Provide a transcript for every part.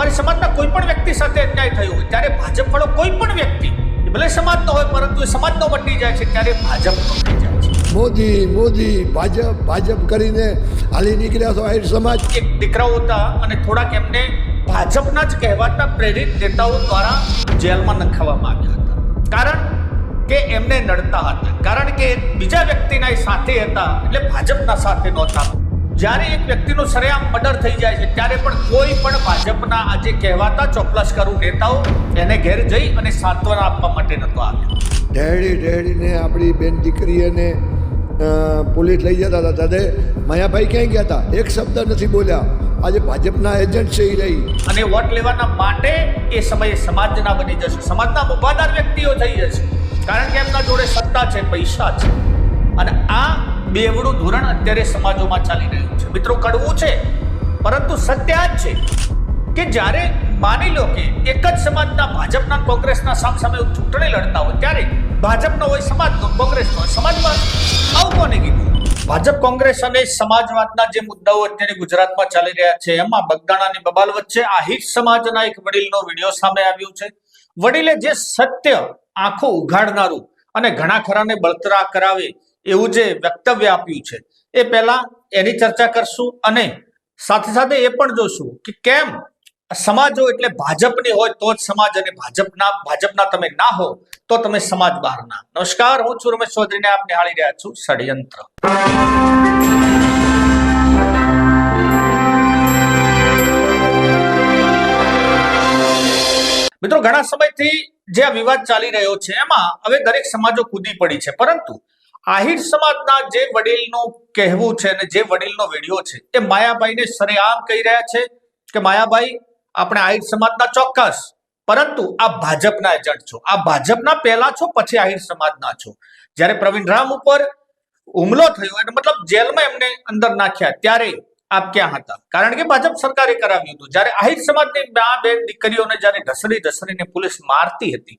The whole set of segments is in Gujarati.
અમારી સમાજના કોઈ પણ વ્યક્તિ સાથે અન્યાય થયો હોય ત્યારે ભાજપ વાળો કોઈ પણ વ્યક્તિ ભલે સમાજનો હોય પરંતુ એ સમાજનો મટી જાય છે ત્યારે ભાજપનો થઈ જાય છે. મોદી મોદી ભાજપ ભાજપ કરીને હાલી નીકળ્યા છો આહિર સમાજ. એક દીકરાઓ હતા અને થોડાક એમને ભાજપના જ કહેવાતા પ્રેરિત નેતાઓ દ્વારા જેલમાં નખાવવામાં આવ્યા હતા. કારણ કે એમને નડતા હતા, કારણ કે બીજા વ્યક્તિના સાથે હતા એટલે ભાજપના સાથે નહોતા. જ્યારે એક વ્યક્તિનું સરેઆમ મર્ડર થઈ જાય છે ત્યારે પણ કોઈ પણ ભાજપના આજે કહેવાતા ચોપલાસ કરું નેતાઓ એને ઘેર જઈ અને સાંત્વના આપવા માટે નતો આવ્યો. ઢેડીને આપણી બેન દીકરીઓને પોલીસ લઈ જતા હતા ત્યારે માયાભાઈ ક્યાંય ગયા હતા? એક શબ્દ નથી બોલ્યા. આજે ભાજપના એજન્ટ છે એ રહી અને વોટ લેવાના માટે એ સમયે સમાજના બની જશે, સમાજના વફાદાર વ્યક્તિઓ થઈ જશે, કારણ કે એમના જોડે સત્તા છે, પૈસા છે. અને આ બેવડું ધોરણ અત્યારે સમાજોમાં ચાલી રહ્યું છે. મિત્રો, કડવું છે પરંતુ સત્ય આ જ છે કે જ્યારે માની લો કે એક જ સમાજના ભાજપના કોંગ્રેસના સામે ચૂંટણી લડતા હોય ત્યારે ભાજપનો હોય સમાજનો, કોંગ્રેસનો હોય સમાજમાં. આવું કોને કીધું? ભાજપ કોંગ્રેસ અને સમાજવાદના જે મુદ્દાઓ અત્યારે ગુજરાતમાં ચાલી રહ્યા છે એમાં બગદાણા અને બબાલ વચ્ચે આહિર સમાજના એક વડીલનો વિડીયો સામે આવ્યો છે. વડીલે જે સત્ય આંખો ઉઘાડનારું અને ઘણા ખરાને બળતરા કરાવે એવું જે વક્તવ્ય આપ્યું છે એ પહેલા એની ચર્ચા કરશું અને સાથે સાથે એ પણ જોશું કે કેમ સમાજો એટલે ભાજપની હોય તો જ સમાજ અને ભાજપના તમે ના હો તો તમે સમાજ બહારના. નમસ્કાર, હું છું રમેશ ચૌધરીને આપ નિહાળી રહ્યા છું ષડયંત્ર. મિત્રો, ઘણા સમયથી જે આ વિવાદ ચાલી રહ્યો છે એમાં હવે દરેક સમાજો કૂદી પડી છે, પરંતુ આહિર સમાજના જે વડીલનું કહેવું છે અને જે વડીલનો વિડીયો છે એ માયાભાઈને સરેઆમ કહી રહ્યા છે કે માયાભાઈ, આપણે આહિર સમાજના ચોક્કસ, પરંતુ આ ભાજપના એજન્ટ છો, આ ભાજપના પહેલા છો પછી આહિર સમાજના છો. જ્યારે પ્રવીણ રામ ઉપર હુમલો થયો એટલે મતલબ જેલમાં એમને અંદર નાખ્યા ત્યારે આપ ક્યાં હતા? કારણ કે ભાજપ સરકારે કરાવ્યું હતું. જ્યારે આહિર સમાજની બેન દીકરીઓને જ્યારે ઢસડીને પોલીસ મારતી હતી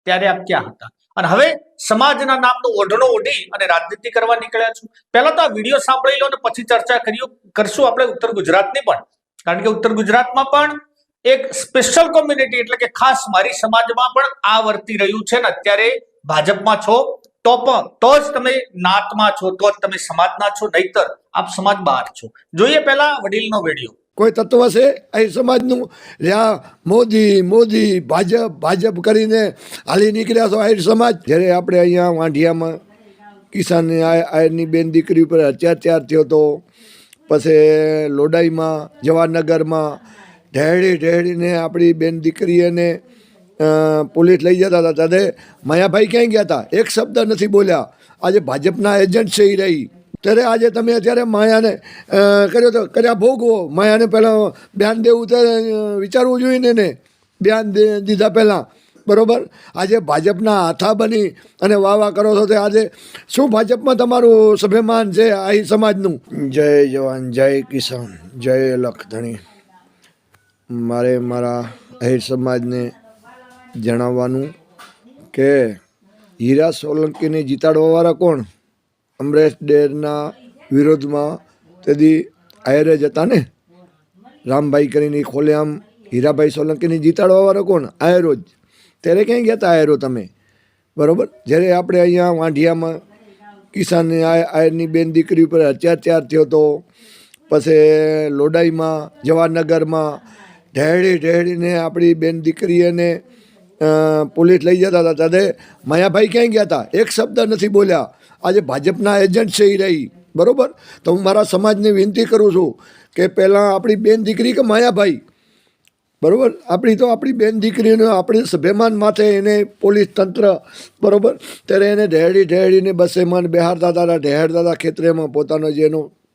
ત્યારે આપ ક્યાં હતા? અને હવે સમાજના નામનો ઓઢણો ઓઢી અને રાજનીતિ કરવા નીકળ્યા છો. પહેલા તો આ વિડીયો સાંભળી લો અને પછી ચર્ચા કરશું આપણે ઉત્તર ગુજરાતની પણ, કારણ કે ઉત્તર ગુજરાતમાં પણ એક સ્પેશિયલ કોમ્યુનિટી એટલે કે ખાસ મારી સમાજમાં પણ આ વર્તી રહ્યું છે ને અત્યારે ભાજપમાં છો તો જ તમે નાતમાં છો, તો જ તમે સમાજના છો, નહીતર આપ સમાજ બહાર છો. જોઈએ પહેલા વડીલનો વિડીયો. કોઈ તત્વ છે આહિર સમાજનું? મોદી મોદી ભાજપ ભાજપ કરીને હાલી નીકળ્યા છો આહિર સમાજ. જ્યારે આપણે અહીંયા વાંઢિયામાં કિસાન આહિરની બેન દીકરી ઉપર અત્યાચાર થયો હતો, પછી લોડાઈમાં જવાહરનગરમાં ઢેડીને આપણી બેન દીકરીઓને પોલીસ લઈ જતા હતા ત્યારે માયાભાઈ ક્યાંય ગયા હતા? એક શબ્દ નથી બોલ્યા. આજે ભાજપના એજન્ટ છે એ રહી ત્યારે આજે તમે અત્યારે માયાને કર્યા ભોગવો. માયાને પહેલાં બયાન દેવું ત્યારે વિચારવું જોઈએ ને બયાન દીધા પહેલાં, બરાબર? આજે ભાજપના હાથા બની અને વાહ કરો છો તો આજે શું ભાજપમાં તમારું સ્વાભિમાન છે આહિર સમાજનું? જય જવાન, જય કિસાન, જય લખધણી. મારે મારા આહિર સમાજને જણાવવાનું કે હીરા સોલંકીને જીતાડવાવાળા કોણ? અમરેશ ડેરના વિરોધમાં તેથી આયરે જ હતા ને, રામભાઈ કરીને ખોલેઆમ હીરાભાઈ સોલંકીને જીતાડવાવાળા કોણ? આયરો જ. ત્યારે ક્યાંય ગયા હતા આયરો તમે? બરાબર. જ્યારે આપણે અહીંયા વાંઢિયામાં કિસાન આયરની બેન દીકરી ઉપર અત્યાચાર થયો હતો, પછી લોડાઈમાં જવાહરનગરમાં ઢેડીને આપણી બેન દીકરીઓને પોલીસ લઈ જતા હતા ત્યારે માયાભાઈ ક્યાંય ગયા હતા? એક શબ્દ નથી બોલ્યા. આજે ભાજપના એજન્ટ છે એ રહી, બરાબર? તો હું મારા સમાજને વિનંતી કરું છું કે પહેલાં આપણી બેન દીકરી કે માયાભાઈ, બરાબર, આપણી બેન દીકરીને આપણી સ્વાભિમાન માથે એને પોલીસ તંત્ર, બરાબર, ત્યારે એને ઢેડીને બસેમાં બેહારતા હતા, ઢેરતા હતા ખેતરેમાં,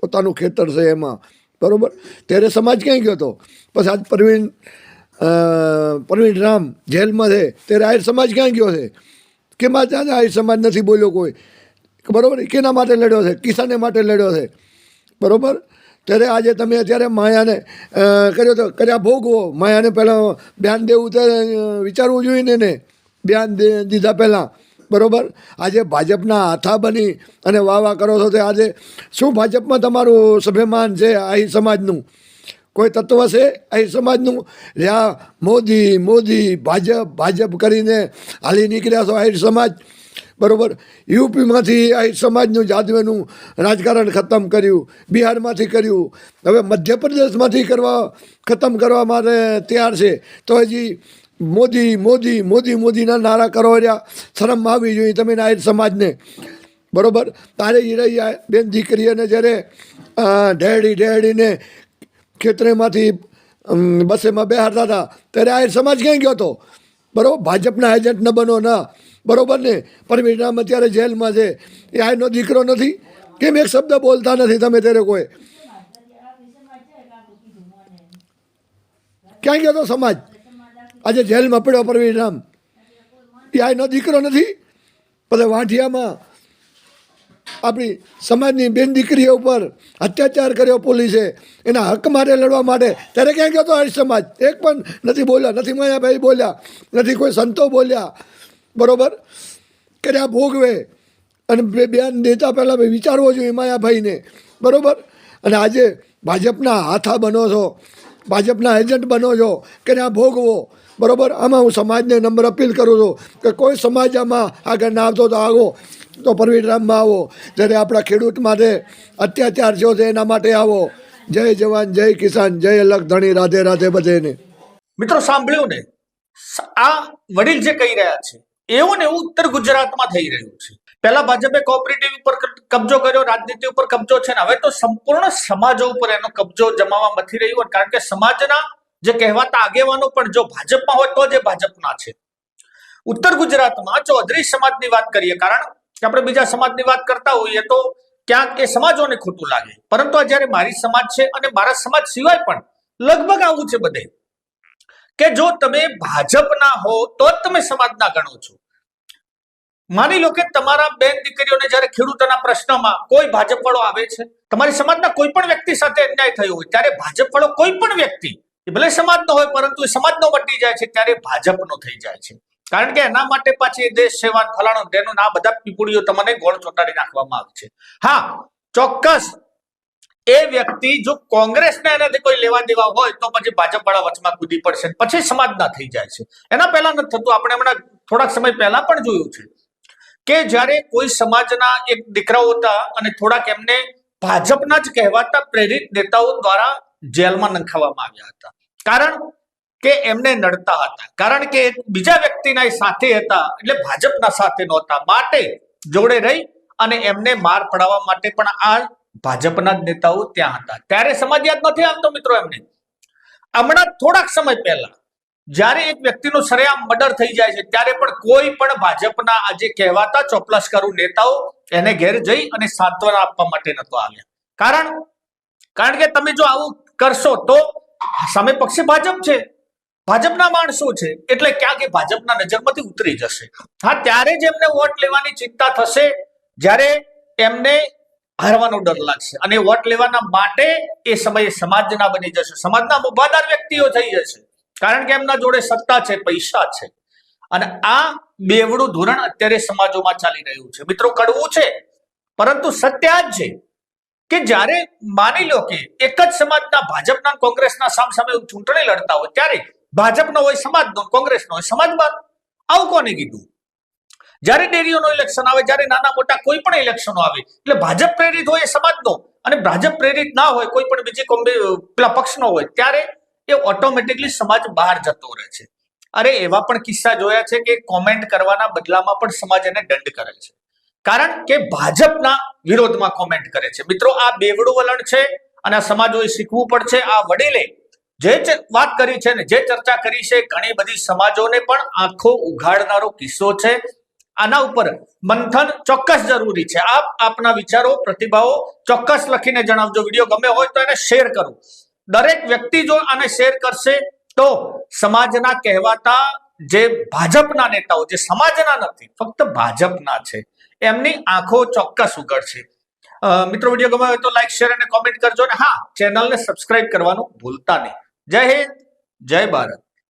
પોતાનું ખેતર છે એમાં, બરાબર? ત્યારે સમાજ ક્યાંય ગયો હતો? પછી આજ પ્રવીણ રામ જેલમાં છે ત્યારે આહિર સમાજ ક્યાં ગયો છે? કેમ આજે આહિર સમાજ નથી બોલ્યો કોઈ? બરાબર. કેના માટે લડ્યો છે? કિસાને માટે લડ્યો છે, બરાબર? ત્યારે આજે તમે અત્યારે માયાને કર્યા ભોગવો. માયાને પહેલાં બયાન દેવું ત્યારે વિચારવું જોઈએ ને બયાન દીધા પહેલાં, બરાબર? આજે ભાજપના હાથા બની અને વાહ કરો છો તો આજે શું ભાજપમાં તમારું સ્વાભિમાન છે આહિર સમાજનું? કોઈ તત્વ છે આહિર સમાજનું જ્યાં મોદી મોદી ભાજપ ભાજપ કરીને હાલી નીકળ્યા છો આહિર સમાજ, બરાબર. યુપીમાંથી આહિર સમાજનું જાદવેનું રાજકારણ ખતમ કર્યું, બિહારમાંથી કર્યું, હવે મધ્યપ્રદેશમાંથી ખતમ કરવા માટે તૈયાર છે. તો હજી મોદી મોદી મોદી મોદીના નારા કરો રહ્યા, શરમ આવી જોઈએ તમે આહિર સમાજને, બરાબર. તારે રહી બેન દીકરીઓને જ્યારે ઢેડીને ખેતરેમાંથી બસેમાં બેહારતા હતા ત્યારે આહિર સમાજ ક્યાં ગયો હતો, બરાબર. ભાજપના એજન્ટ ન બનો ના, બરાબર ને. પરવીન રામ અત્યારે જેલમાં છે, એ આહિરનો દીકરો નથી, કેમ એક શબ્દ બોલતા નથી તમે ત્યારે કોઈ? ક્યાં ગયો હતો સમાજ? આજે જેલમાં પડ્યો પરવીન રામ, એ આહિરનો દીકરો નથી. પછી વાંઠિયામાં આપણી સમાજની બેન દીકરીઓ ઉપર અત્યાચાર કર્યો પોલીસે, એના હક માટે લડવા માટે, ત્યારે ક્યાં ગયો હતો આહિર સમાજ? એક પણ નથી બોલ્યા, નથી માયાભાઈ બોલ્યા, નથી કોઈ સંતો બોલ્યા, બરાબર. કર્યા ભોગવે અને બેન દેતા પહેલાં વિચારવો જોઈએ માયાભાઈને, બરાબર. અને આજે ભાજપના હાથા બનો છો, ભાજપના એજન્ટ બનો છો, કર્યા ભોગવો, બરાબર. આમાં હું સમાજને નમ્ર અપીલ કરું છું કે કોઈ સમાજ આમાં આગળ ના આવતો તો આવો, તો પરવીન રામમાં આવો. જ્યારે આપણા ખેડૂત માટે અત્યાચાર થયો છે એના માટે આવો. જય જવાન જય કિસાન જય અલગ ધણી, રાધે રાધે બધેને. મિત્રો સાંભળ્યું ને, આ વડીલ જે કહી રહ્યા છે એવું ને એવું ઉત્તર ગુજરાતમાં થઈ રહ્યું છે. પહેલા ભાજપે કોઓપરેટિવ ઉપર કબજો કર્યો, રાજનીતિ ઉપર કબજો છે ને હવે તો સંપૂર્ણ સમાજો ઉપર એનો કબજો જમાવા મથી રહ્યું. કારણ કે સમાજના જે કહેવાતા આગેવાનો પણ જો ભાજપમાં હોય તો જે ભાજપના છે. ઉત્તર ગુજરાતમાં ચૌધરી સમાજની વાત કરીએ, કારણ કે આપણે બીજા સમાજની વાત કરતા હોઈએ તો ક્યાંક એ સમાજોને ખોટું લાગે, પરંતુ આ જયારે મારી સમાજ છે અને મારા સમાજ સિવાય પણ લગભગ આવું છે બધે કે જો તમે ભાજપના હો તો જ તમે સમાજના ગણો છો. માની લો કે તમારા બેન દીકરીઓને જયારે ખેડૂતોના પ્રશ્નમાં કોઈ ભાજપ વાળો આવે છે, તમારી સમાજના કોઈ પણ વ્યક્તિ સાથે અન્યાય થયો હોય ત્યારે ભાજપ વાળો કોઈ પણ વ્યક્તિ, એ ભલે સમાજનો હોય પરંતુ એ સમાજનો વટી જાય છે ત્યારે ભાજપનો થઈ જાય છે. કારણ કે એના માટે પાછી દેશ સેવા ફલાણો તેનું આ બધા પીપુડીઓ તમને ગોળ ચોટાડી નાખવામાં આવે છે. હા, ચોક્કસ એ વ્યક્તિ જો કોંગ્રેસને એનાથી કોઈ લેવા દેવા હોય તો પછી ભાજપ વાળા વચમાં કૂદી પડશે, પછી સમાજના થઈ જાય છે. એના પહેલા નથી થતું. આપણે હમણાં થોડાક સમય પહેલા પણ જોયું છે કે જ્યારે કોઈ સમાજના એક દીકરાઓ હતા અને થોડાક એમને ભાજપના જ કહેવાતા પ્રેરિત નેતાઓ દ્વારા જેલમાં નંખાવવામાં આવ્યા હતા, કારણ કે એમને નડતા હતા, કારણ કે બીજા વ્યક્તિના સાથે હતા એટલે ભાજપના સાથે નહોતા, માટે જોડે રહી અને એમને માર પડાવવા માટે પણ આ ભાજપના જ નેતાઓ ત્યાં હતા. ત્યારે સમાજ યાદ નથી આવતો મિત્રો એમને. હમણાં થોડાક સમય પહેલા જ્યારે એક વ્યક્તિનું સરેઆમ મર્ડર થઈ જાય છે ત્યારે પણ કોઈ પણ ભાજપના આજે કહેવાતા ચોપલાસકારો નેતાઓ એને ઘેર જઈ અને સાંત્વના આપવા માટે નતો આવ્યા. કારણ કે તમે જો આવું કરશો તો સામે પક્ષે ભાજપ છે, ભાજપના માણસો છે, એટલે ક્યાંક એ ભાજપના નજરમાંથી ઉતરી જશે. હા, ત્યારે જ એમને વોટ લેવાની ચિંતા થશે જ્યારે એમને હારવાનો ડર લાગશે અને વોટ લેવાના માટે એ સમયે સમાજના બની જશે, સમાજના મુભાદાર વ્યક્તિઓ થઈ જશે, કારણ કે એમના જોડે સત્તા છે, પૈસા છે. અને આ બેવડું ધોરણ અત્યારે સમાજોમાં ચાલી રહ્યું છે. મિત્રો કડવું છે પરંતુ સત્ય આ જ છે કે જ્યારે માની લો કે એક જ સમાજના ભાજપના કોંગ્રેસના સામસામે ચૂંટણી લડતા હોય ત્યારે ભાજપનો હોય સમાજનો, કોંગ્રેસનો હોય સમાજમાં. આવું કોને કીધું? જ્યારે ડેરીઓનો ઇલેક્શન આવે, જ્યારે નાના મોટા કોઈ પણ ઇલેક્શનો આવે એટલે ભાજપ પ્રેરિત હોય એ સમાજનો અને ભાજપ પ્રેરિત ના હોય કોઈ પણ બીજી પેલા પક્ષનો હોય ત્યારે એ ઓટોમેટિકલી સમાજ બહાર જતો રહે છે. અરે એવા પણ કિસ્સા જોયા છે કે કોમેન્ટ કરવાના બદલામાં પણ સમાજ એને દંડ કરે છે, કારણ કે ભાજપના વિરોધમાં કોમેન્ટ કરે છે. મિત્રો આ બેવડું વલણ છે અને આ સમાજોએ શીખવું પડશે. આ વડીલે જે વાત કરી છે ને જે ચર્ચા કરી છે, ઘણી બધી સમાજોને પણ આંખો ઉઘાડનારો કિસ્સો છે. આના ઉપર મંથન ચોક્કસ જરૂરી છે. આપ આપના વિચારો, પ્રતિભાવો ચોક્કસ લખીને જણાવજો. વિડીયો ગમે હોય તો એને શેર કરો. દરેક વ્યક્તિ જો આને શેર કરશે તો સમાજના કહેવાતા જે ભાજપના નેતાઓ, જે સમાજના નથી ફક્ત ભાજપના છે, એમની આંખો ચોક્કસ ઉઘડશે. મિત્રો વિડીયો ગમે હોય તો લાઈક, શેર અને કોમેન્ટ કરજો. અને હા, ચેનલને સબસ્ક્રાઇબ કરવાનું ભૂલતા નહીં. જય હિન્દ, જય ભારત.